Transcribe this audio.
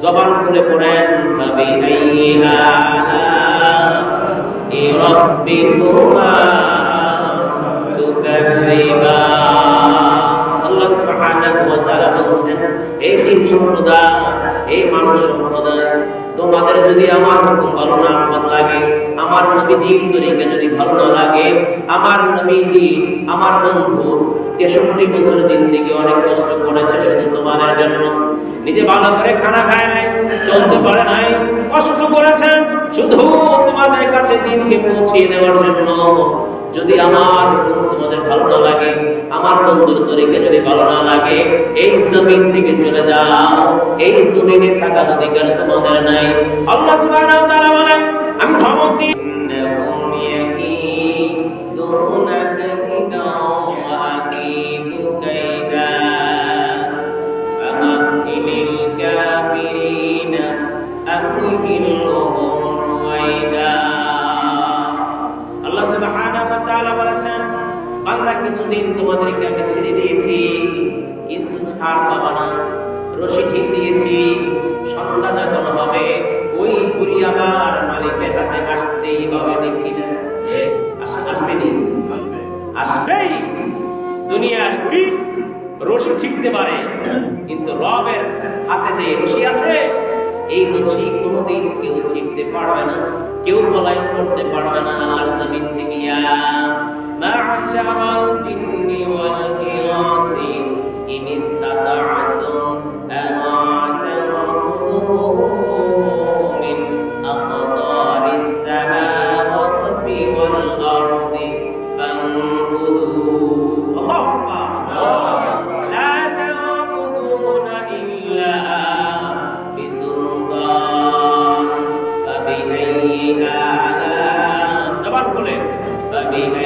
জবান খুলে পড়েন ফাবিআইয়ি আলা'i রাব্বিকুমা তুকাযযিবান। আল্লাহ সুবহানাহু ওয়া তাআলা বলছেন, এই তিন সম্প্রদায়, এই মানুষ সম্প্রদায়, তোমাদের যদি আমার হুকুম ভালো না লাগে, আমার নবীজির তরিকা যদি ভালো না লাগে, আমার নবীজি আমার বন্ধু 63 বছর জিন্দেগি অনেক কষ্ট করেছে শুধু তোমাদের জন্য, নিজে ভালো করে খানা খায় নাই, চলতে পারে নাই, কষ্ট করেছেন শুধু তোমাদের কাছে দিনকে পৌঁছিয়ে দেওয়ার জন্য। যদি আমার হুকুম তোমাদের ভালো না লাগে, আমার বন্ধুর তরিকা যদি ভালো না লাগে, এই জমিন থেকে চলে যাও, এই জমিনে থাকার অধিকার তোমাদের নাই। আল্লাহ সুবহানাহু ওয়া তাআলা বলেন, আমি ধমক দিই, ইন্নাহুম ইয়াকিদুনা কাইদা ওয়া আকিদু কাইদা ফামাহিলিল কাফিরিনা আমহিলহুম রুওয়াইদা। আল্লাহ সুবহানাহু ওয়া তাআলা বলেছেন, বান্দা কিছুদিন তোমাদেরকে আমি ছেড়ে দিয়েছি, কিন্তু ছাড় পাবা না। রশি ঠিক দিয়েছি, সন্ধ্যা যখন হবে ওই বুড়ি আবার মালিকের হাতে আসতেই হবে, দেখি না আসবেনি, আসবেই। দুনিয়ার বুড়ি রশি ছিঁড়তে পারে, কিন্তু রবের হাতে যে রশি আছে, এই রশি কোনোদিন কেউ ছিঁড়তে পারবে না, কেউ পলায়ন করতে পারবে না আল্লাহর জমিন থেকে। মা'শারাল জিন্নি ওয়াল ইনসি ইন ইসতাতা'তুম আন তা'খুযু মিন aqtaris samawati wal ardi fanfudhu। আল্লাহু আকবার। লা তা'খুযুনা ইল্লা বিসুলতান ফাবিআইয়ি আলা, জবান খুলে ফাবিআইয়ি